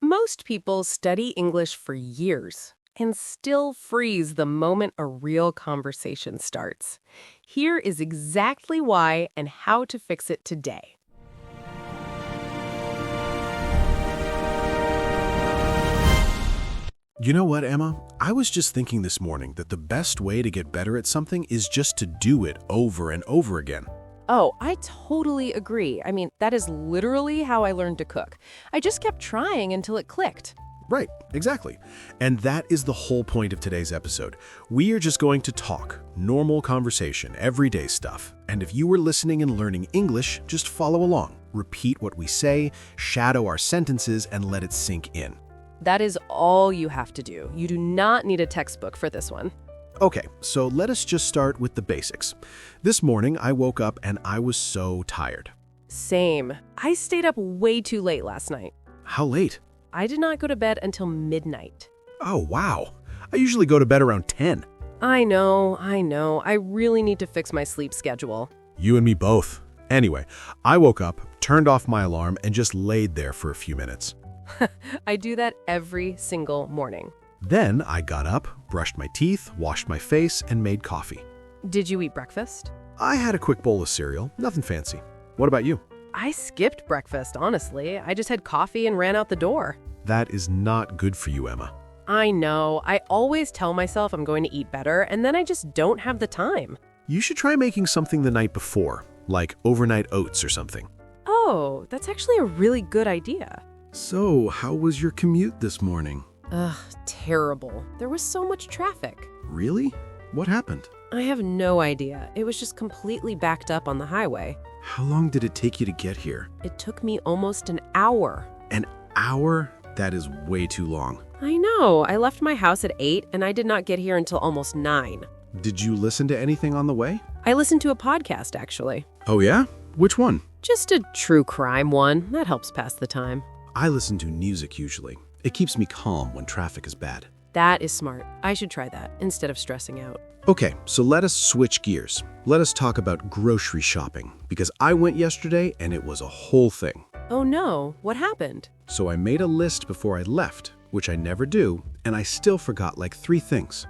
Most people study English for years and still freeze the moment a real conversation starts. Here is exactly why and how to fix it today. You know what, Emma? I was just thinking this morning that the best way to get better at something is just to do it over and over again. Oh, I totally agree. I mean, that is literally how I learned to cook. I just kept trying until it clicked. Right, exactly. And that is the whole point of today's episode. We are just going to talk, normal conversation, everyday stuff. And if you were listening and learning English, just follow along. Repeat what we say, shadow our sentences, and let it sink in. That is all you have to do. You do not need a textbook for this one. Okay, so let us just start with the basics. This morning, I woke up and I was so tired. Same. I stayed up way too late last night. How late? I did not go to bed until midnight. Oh, wow. I usually go to bed around 10. I know. I really need to fix my sleep schedule. You and me both. Anyway, I woke up, turned off my alarm, and just laid there for a few minutes. I do that every single morning. Then I got up, brushed my teeth, washed my face, and made coffee. Did you eat breakfast? I had a quick bowl of cereal, nothing fancy. What about you? I skipped breakfast, honestly. I just had coffee and ran out the door. That is not good for you, Emma. I know. I always tell myself I'm going to eat better, and then I just don't have the time. You should try making something the night before, like overnight oats or something. Oh, that's actually a really good idea. So, how was your commute this morning? Ugh, terrible. There was so much traffic. Really? What happened? I have no idea. It was just completely backed up on the highway. How long did it take you to get here? It took me almost an hour. An hour? That is way too long. I know. I left my house at 8 and I did not get here until almost 9. Did you listen to anything on the way? I listened to a podcast, actually. Oh yeah? Which one? Just a true crime one. That helps pass the time. I listen to music usually. It keeps me calm when traffic is bad. That is smart. I should try that instead of stressing out. Okay, so let us switch gears. Let us talk about grocery shopping, because I went yesterday and it was a whole thing. Oh no, what happened? So I made a list before I left, which I never do, and I still forgot like 3 things.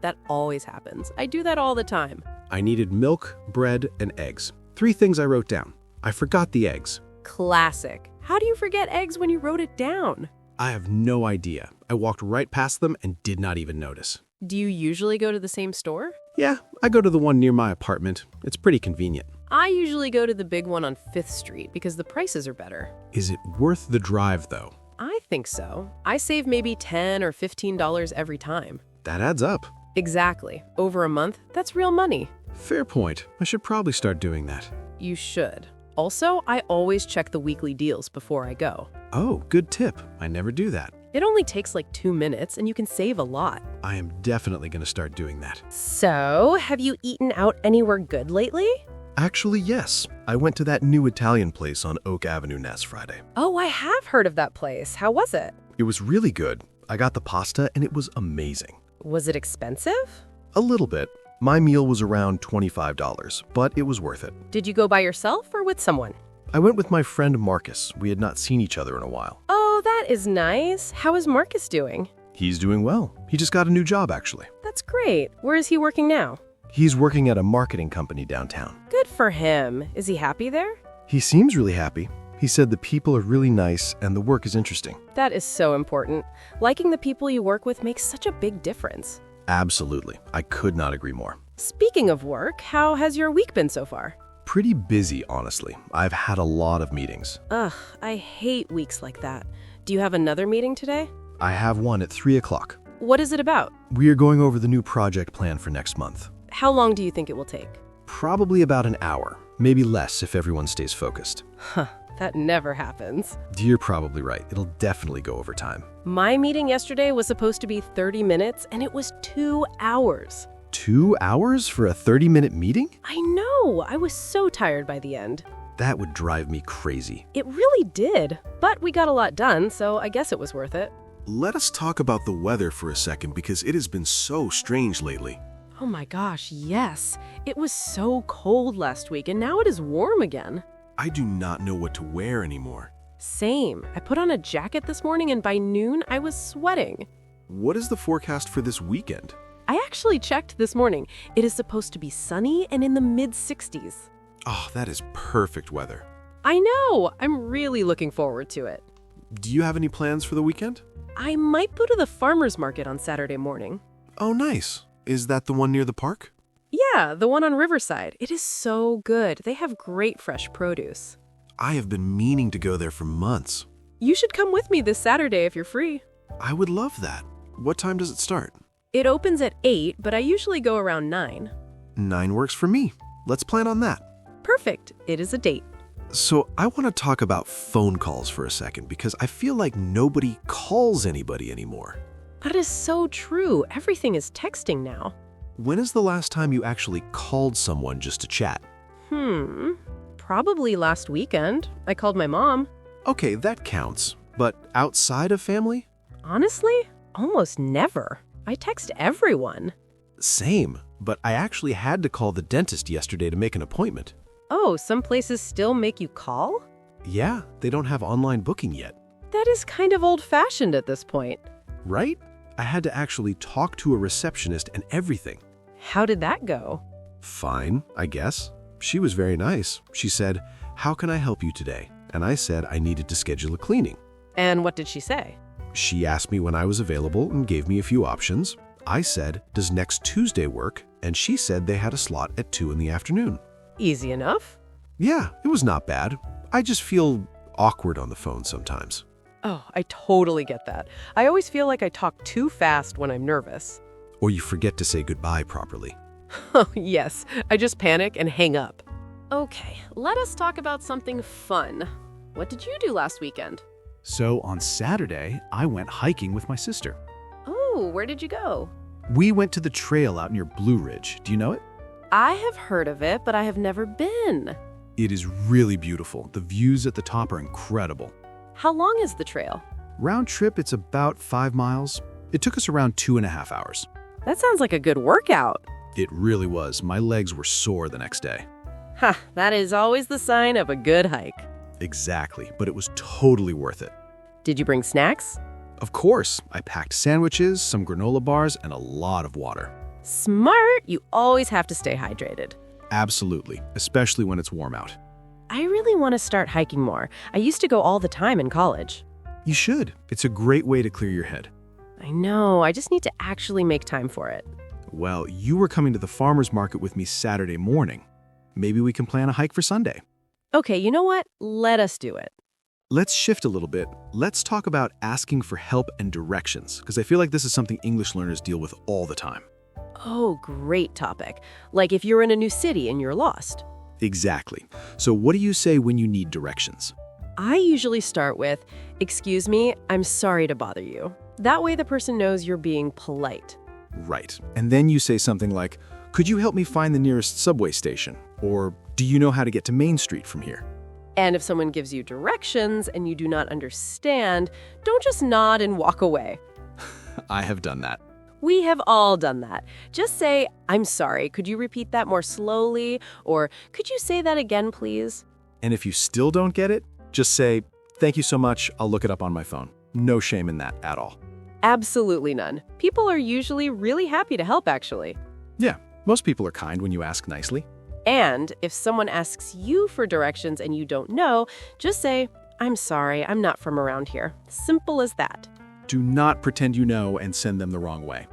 That always happens. I do that all the time. I needed milk, bread, and eggs. 3 things I wrote down. I forgot the eggs. Classic. How do you forget eggs when you wrote it down? I have no idea. I walked right past them and did not even notice. Do you usually go to the same store? Yeah, I go to the one near my apartment. It's pretty convenient. I usually go to the big one on 5th Street because the prices are better. Is it worth the drive, though? I think so. I save maybe $10 or $15 every time. That adds up. Exactly. Over a month, that's real money. Fair point. I should probably start doing that. You should. Also, I always check the weekly deals before I go. Oh, good tip. I never do that. It only takes like 2 minutes and you can save a lot. I am definitely going to start doing that. So, have you eaten out anywhere good lately? Actually, yes. I went to that new Italian place on Oak Avenue last Friday. Oh, I have heard of that place. How was it? It was really good. I got the pasta and it was amazing. Was it expensive? A little bit. My meal was around $25, but it was worth it. Did you go by yourself or with someone? I went with my friend Marcus. We had not seen each other in a while. Oh, that is nice. How is Marcus doing? He's doing well. He just got a new job, actually. That's great. Where is he working now? He's working at a marketing company downtown. Good for him. Is he happy there? He seems really happy. He said the people are really nice and the work is interesting. That is so important. Liking the people you work with makes such a big difference. Absolutely. I could not agree more. Speaking of work, how has your week been so far? Pretty busy, honestly. I've had a lot of meetings. Ugh, I hate weeks like that. Do you have another meeting today? I have one at 3 o'clock. What is it about? We are going over the new project plan for next month. How long do you think it will take? Probably about an hour, maybe less if everyone stays focused. That never happens. You're probably right. It'll definitely go over time. My meeting yesterday was supposed to be 30 minutes, and it was 2 hours. 2 hours for a 30-minute meeting? I know. I was so tired by the end. That would drive me crazy. It really did. But we got a lot done, so I guess it was worth it. Let us talk about the weather for a second because it has been so strange lately. Oh my gosh, yes. It was so cold last week, and now it is warm again. I do not know what to wear anymore. Same. I put on a jacket this morning and by noon I was sweating. What is the forecast for this weekend? I actually checked this morning. It is supposed to be sunny and in the mid-60s. Oh, that is perfect weather. I know! I'm really looking forward to it. Do you have any plans for the weekend? I might go to the farmer's market on Saturday morning. Oh, nice. Is that the one near the park? Yeah, the one on Riverside. It is so good. They have great fresh produce. I have been meaning to go there for months. You should come with me this Saturday if you're free. I would love that. What time does it start? It opens at 8, but I usually go around 9. 9 works for me. Let's plan on that. Perfect. It is a date. So I want to talk about phone calls for a second because I feel like nobody calls anybody anymore. That is so true. Everything is texting now. When is the last time you actually called someone just to chat? Probably last weekend. I called my mom. Okay, that counts. But outside of family? Honestly, almost never. I text everyone. Same, but I actually had to call the dentist yesterday to make an appointment. Oh, some places still make you call? Yeah, they don't have online booking yet. That is kind of old-fashioned at this point. Right? I had to actually talk to a receptionist and everything. How did that go? Fine, I guess. She was very nice. She said, "How can I help you today?" And I said I needed to schedule a cleaning. And what did she say? She asked me when I was available and gave me a few options. I said, "Does next Tuesday work?" And she said they had a slot at 2 in the afternoon. Easy enough. Yeah, it was not bad. I just feel awkward on the phone sometimes. Oh, I totally get that. I always feel like I talk too fast when I'm nervous. Or you forget to say goodbye properly. Oh, yes. I just panic and hang up. Okay, let us talk about something fun. What did you do last weekend? So on Saturday, I went hiking with my sister. Oh, where did you go? We went to the trail out near Blue Ridge. Do you know it? I have heard of it, but I have never been. It is really beautiful. The views at the top are incredible. How long is the trail? Round trip, it's about 5 miles. It took us around 2.5 hours. That sounds like a good workout. It really was. My legs were sore the next day. Ha, that is always the sign of a good hike. Exactly, but it was totally worth it. Did you bring snacks? Of course, I packed sandwiches, some granola bars, and a lot of water. Smart! You always have to stay hydrated. Absolutely, especially when it's warm out. I really want to start hiking more. I used to go all the time in college. You should. It's a great way to clear your head. I know, I just need to actually make time for it. Well, you were coming to the farmer's market with me Saturday morning. Maybe we can plan a hike for Sunday. Okay, you know what? Let us do it. Let's shift a little bit. Let's talk about asking for help and directions, because I feel like this is something English learners deal with all the time. Oh, great topic. Like if you're in a new city and you're lost. Exactly. So what do you say when you need directions? I usually start with, "Excuse me, I'm sorry to bother you." That way the person knows you're being polite. Right. And then you say something like, "Could you help me find the nearest subway station?" Or, "Do you know how to get to Main Street from here?" And if someone gives you directions and you do not understand, don't just nod and walk away. I have done that. We have all done that. Just say, "I'm sorry, could you repeat that more slowly?" Or, "Could you say that again, please?" And if you still don't get it, just say, "Thank you so much, I'll look it up on my phone." No shame in that at all. Absolutely none. People are usually really happy to help, actually. Yeah, most people are kind when you ask nicely. And if someone asks you for directions and you don't know, just say, "I'm sorry, I'm not from around here." Simple as that. Do not pretend you know and send them the wrong way.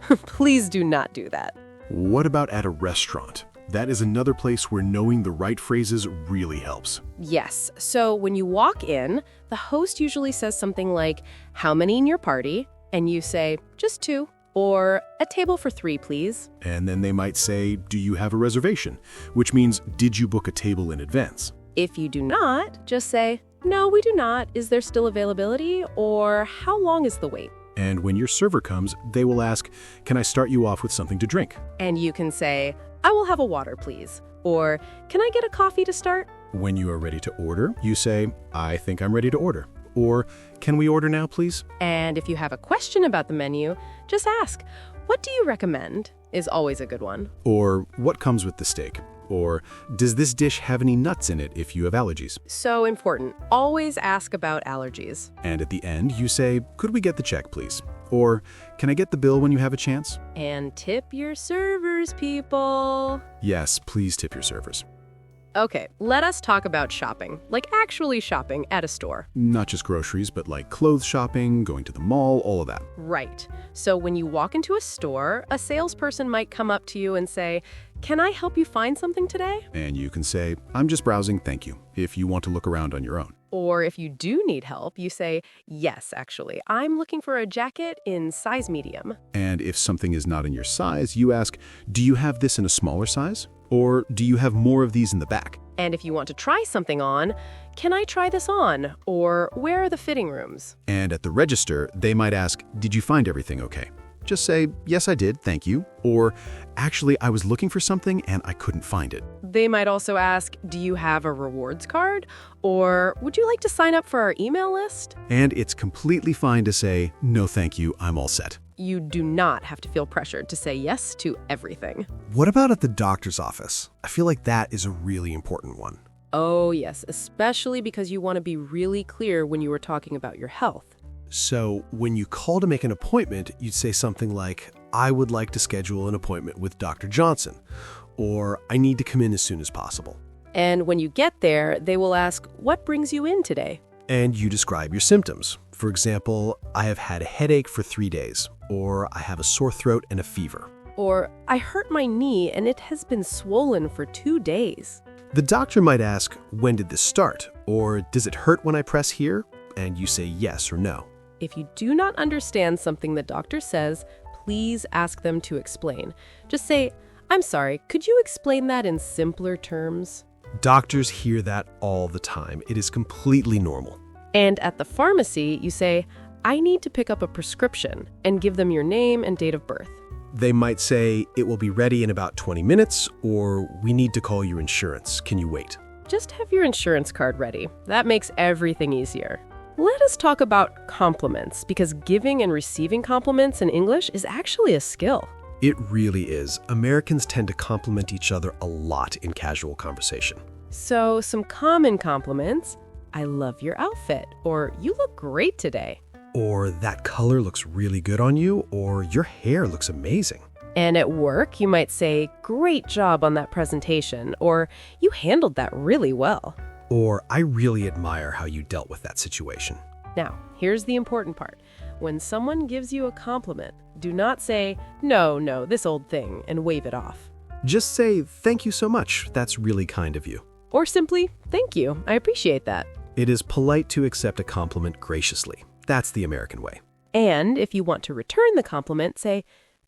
Please do not do that. What about at a restaurant? That is another place where knowing the right phrases really helps. Yes, so when you walk in, the host usually says something like, "How many in your party?" And you say, "Just 2. Or, "A table for 3, please." And then they might say, "Do you have a reservation?" Which means, did you book a table in advance? If you do not, just say, "No, we do not. Is there still availability?" Or, "How long is the wait?" And when your server comes, they will ask, "Can I start you off with something to drink?" And you can say, "I will have a water, please." Or, "Can I get a coffee to start?" When you are ready to order, you say, "I think I'm ready to order." Or, "Can we order now, please?" And if you have a question about the menu, just ask, "What do you recommend?" Is always a good one. Or, "What comes with the steak?" Or, does this dish have any nuts in it if you have allergies? So important. Always ask about allergies. And at the end, you say, could we get the check, please? Or, can I get the bill when you have a chance? And tip your servers, people. Yes, please tip your servers. Okay, let us talk about shopping, like actually shopping at a store. Not just groceries, but like clothes shopping, going to the mall, all of that. Right. So when you walk into a store, a salesperson might come up to you and say, "Can I help you find something today?" And you can say, I'm just browsing, thank you, if you want to look around on your own. Or if you do need help, you say, "Yes, actually, I'm looking for a jacket in size medium." And if something is not in your size, you ask, do you have this in a smaller size? Or do you have more of these in the back? And if you want to try something on, "Can I try this on?" Or "Where are the fitting rooms?" And at the register, they might ask, did you find everything okay? Just say, yes, I did, thank you. Or, actually, I was looking for something and I couldn't find it. They might also ask, "Do you have a rewards card?" Or "Would you like to sign up for our email list?" And it's completely fine to say, no, thank you, I'm all set. You do not have to feel pressured to say yes to everything. What about at the doctor's office? I feel like that is a really important one. Oh, yes, especially because you want to be really clear when you are talking about your health. So when you call to make an appointment, you'd say something like, I would like to schedule an appointment with Dr. Johnson, or I need to come in as soon as possible. And when you get there, they will ask, "What brings you in today?" And you describe your symptoms. For example, I have had a headache for 3 days, or I have a sore throat and a fever. Or, "I hurt my knee and it has been swollen for 2 days." The doctor might ask, when did this start? Or does it hurt when I press here? And you say yes or no. If you do not understand something the doctor says, please ask them to explain. Just say, "I'm sorry, could you explain that in simpler terms?" Doctors hear that all the time. It is completely normal. And at the pharmacy, you say, "I need to pick up a prescription," and give them your name and date of birth. They might say, it will be ready in about 20 minutes, or we need to call your insurance. Can you wait? Just have your insurance card ready. That makes everything easier. Let us talk about compliments, because giving and receiving compliments in English is actually a skill. It really is. Americans tend to compliment each other a lot in casual conversation. So some common compliments: "I love your outfit," or "You look great today." Or that color looks really good on you, or your hair looks amazing. And at work, you might say, "Great job on that presentation," or "You handled that really well." Or I really admire how you dealt with that situation. Now, here's the important part. When someone gives you a compliment, do not say, no, this old thing," and wave it off. Just say, thank you so much. That's really kind of you. Or simply, "Thank you, I appreciate that." It is polite to accept a compliment graciously. That's the American way. And if you want to return the compliment, say,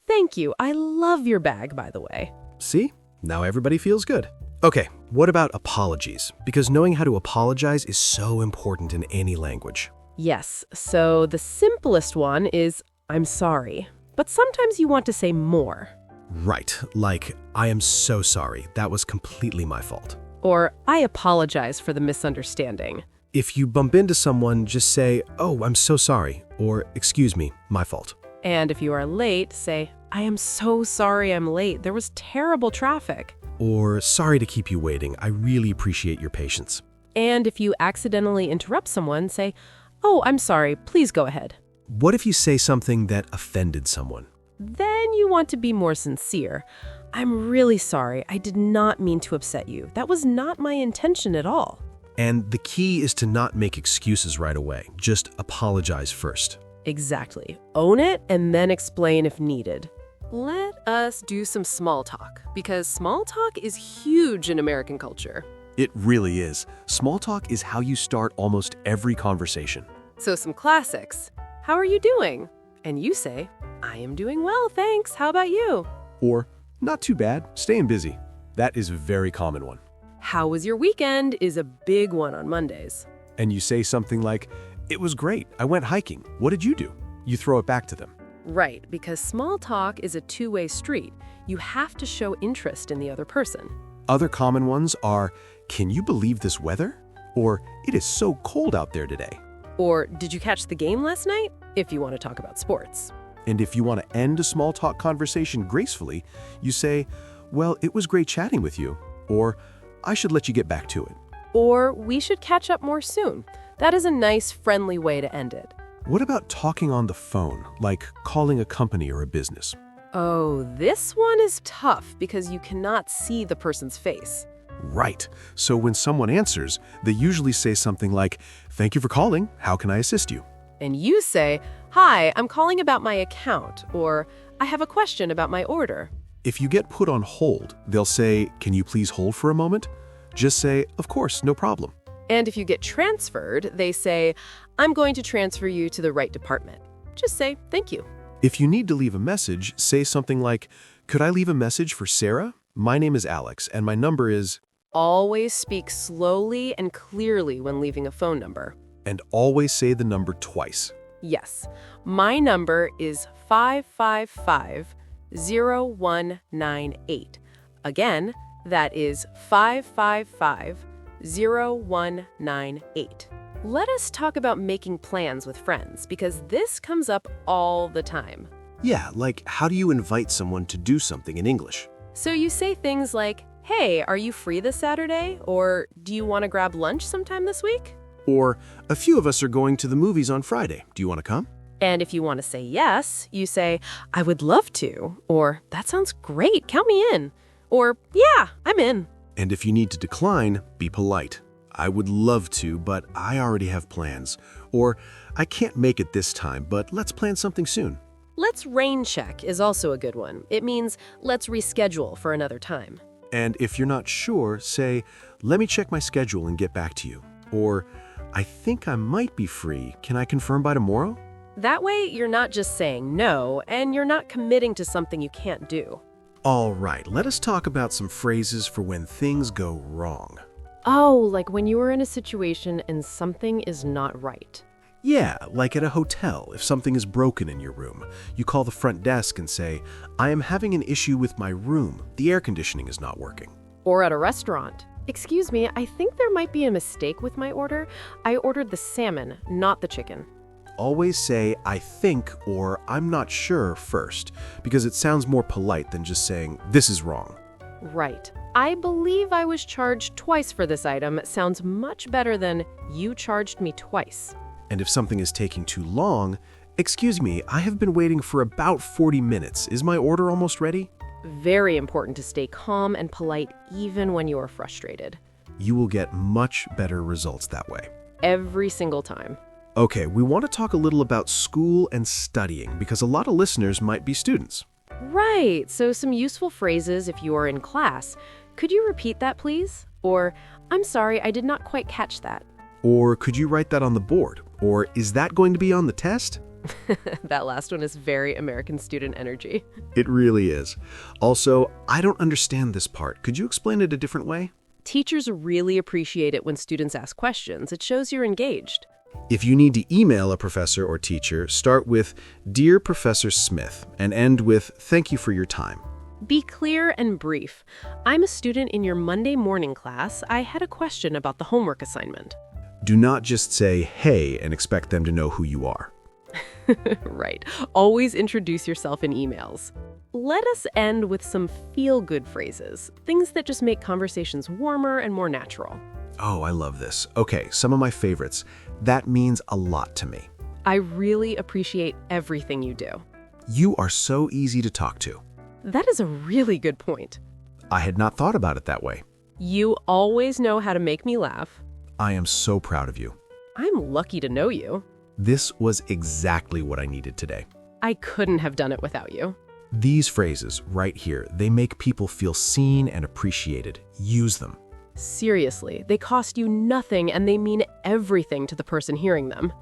"Thank you, I love your bag, by the way." See? Now everybody feels good. Okay, what about apologies? Because knowing how to apologize is so important in any language. Yes, so the simplest one is, "I'm sorry." But sometimes you want to say more. Right, like, I am so sorry. That was completely my fault. Or, "I apologize for the misunderstanding." If you bump into someone, just say, oh, I'm so sorry, or excuse me, my fault. And if you are late, say, "I am so sorry I'm late. There was terrible traffic." Or sorry to keep you waiting. I really appreciate your patience. And if you accidentally interrupt someone, say, "Oh, I'm sorry, please go ahead." What if you say something that offended someone? Then you want to be more sincere. "I'm really sorry. I did not mean to upset you. That was not my intention at all." And the key is to not make excuses right away. Just apologize first. Exactly. Own it and then explain if needed. Let us do some small talk, because small talk is huge in American culture. It really is. Small talk is how you start almost every conversation. So some classics. "How are you doing?" And you say, "I am doing well, thanks. How about you?" Or, not too bad, staying busy. That is a very common one. "How was your weekend?" is a big one on Mondays. And you say something like, it was great, I went hiking. What did you do? You throw it back to them. Right, because small talk is a two-way street. You have to show interest in the other person. Other common ones are, can you believe this weather? Or, it is so cold out there today. Or, "Did you catch the game last night?" if you want to talk about sports. And if you want to end a small talk conversation gracefully, you say, well, it was great chatting with you. Or, I should let you get back to it. Or we should catch up more soon. That is a nice, friendly way to end it. What about talking on the phone, like calling a company or a business? Oh, this one is tough because you cannot see the person's face. Right. So when someone answers, they usually say something like, "Thank you for calling. How can I assist you?" And you say, "Hi, I'm calling about my account," or "I have a question about my order." If you get put on hold, they'll say, "Can you please hold for a moment?" Just say, "Of course, no problem." And if you get transferred, they say, "I'm going to transfer you to the right department." Just say, "Thank you." If you need to leave a message, say something like, "Could I leave a message for Sarah? My name is Alex, and my number is..." Always speak slowly and clearly when leaving a phone number. And always say the number twice. Yes, my number is 555-0198. Again, that is 555-0198. Let us talk about making plans with friends because this comes up all the time. Yeah, like how do you invite someone to do something in English? So you say things like, "Hey, are you free this Saturday?" Or "Do you want to grab lunch sometime this week?" Or, "A few of us are going to the movies on Friday. Do you want to come?" And if you want to say yes, you say, "I would love to," or "That sounds great, count me in," or "Yeah, I'm in." And if you need to decline, be polite. "I would love to, but I already have plans." Or, "I can't make it this time, but let's plan something soon." Let's rain check is also a good one. It means let's reschedule for another time. And if you're not sure, say, "Let me check my schedule and get back to you." Or, "I think I might be free. Can I confirm by tomorrow?" That way, you're not just saying no, and you're not committing to something you can't do. All right, let us talk about some phrases for when things go wrong. Oh, like when you are in a situation and something is not right. Yeah, like at a hotel, if something is broken in your room, you call the front desk and say, "I am having an issue with my room. The air conditioning is not working." Or at a restaurant. "Excuse me, I think there might be a mistake with my order. I ordered the salmon, not the chicken." Always say, "I think," or "I'm not sure" first, because it sounds more polite than just saying, "This is wrong." Right. "I believe I was charged twice for this item" sounds much better than "You charged me twice." And if something is taking too long, "Excuse me, I have been waiting for about 40 minutes. Is my order almost ready?" Very important to stay calm and polite even when you are frustrated. You will get much better results that way. Every single time. Okay, we want to talk a little about school and studying because a lot of listeners might be students. Right, so some useful phrases if you are in class. "Could you repeat that, please?" Or, "I'm sorry, I did not quite catch that." Or, "Could you write that on the board?" Or, "Is that going to be on the test?" That last one is very American student energy. It really is. Also, "I don't understand this part. Could you explain it a different way?" Teachers really appreciate it when students ask questions. It shows you're engaged. If you need to email a professor or teacher, start with "Dear Professor Smith" and end with "Thank you for your time." Be clear and brief. "I'm a student in your Monday morning class. I had a question about the homework assignment." Do not just say "Hey" and expect them to know who you are. Right. Always introduce yourself in emails. Let us end with some feel-good phrases, things that just make conversations warmer and more natural. Oh, I love this. Okay, some of my favorites. "That means a lot to me." "I really appreciate everything you do." "You are so easy to talk to." That is a really good point. "I had not thought about it that way." "You always know how to make me laugh." "I am so proud of you." "I'm lucky to know you." This was exactly what I needed today. "I couldn't have done it without you." These phrases right here, they make people feel seen and appreciated. Use them. Seriously, they cost you nothing and they mean everything to the person hearing them.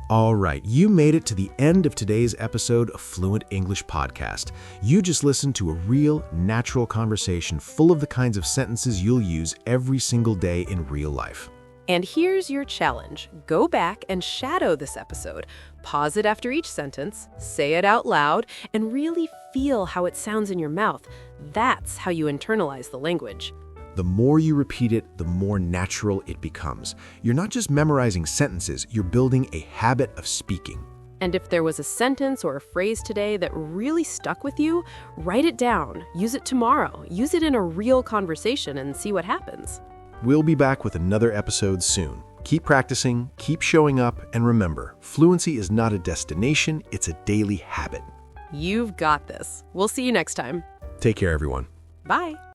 All right, you made it to the end of today's episode of Fluent English Podcast. You just listened to a real, natural conversation full of the kinds of sentences you'll use every single day in real life. And here's your challenge. Go back and shadow this episode. Pause it after each sentence, say it out loud, and really feel how it sounds in your mouth. That's how you internalize the language. The more you repeat it, the more natural it becomes. You're not just memorizing sentences, you're building a habit of speaking. And if there was a sentence or a phrase today that really stuck with you, write it down. Use it tomorrow. Use it in a real conversation and see what happens. We'll be back with another episode soon. Keep practicing, keep showing up, and remember, fluency is not a destination, it's a daily habit. You've got this. We'll see you next time. Take care, everyone. Bye.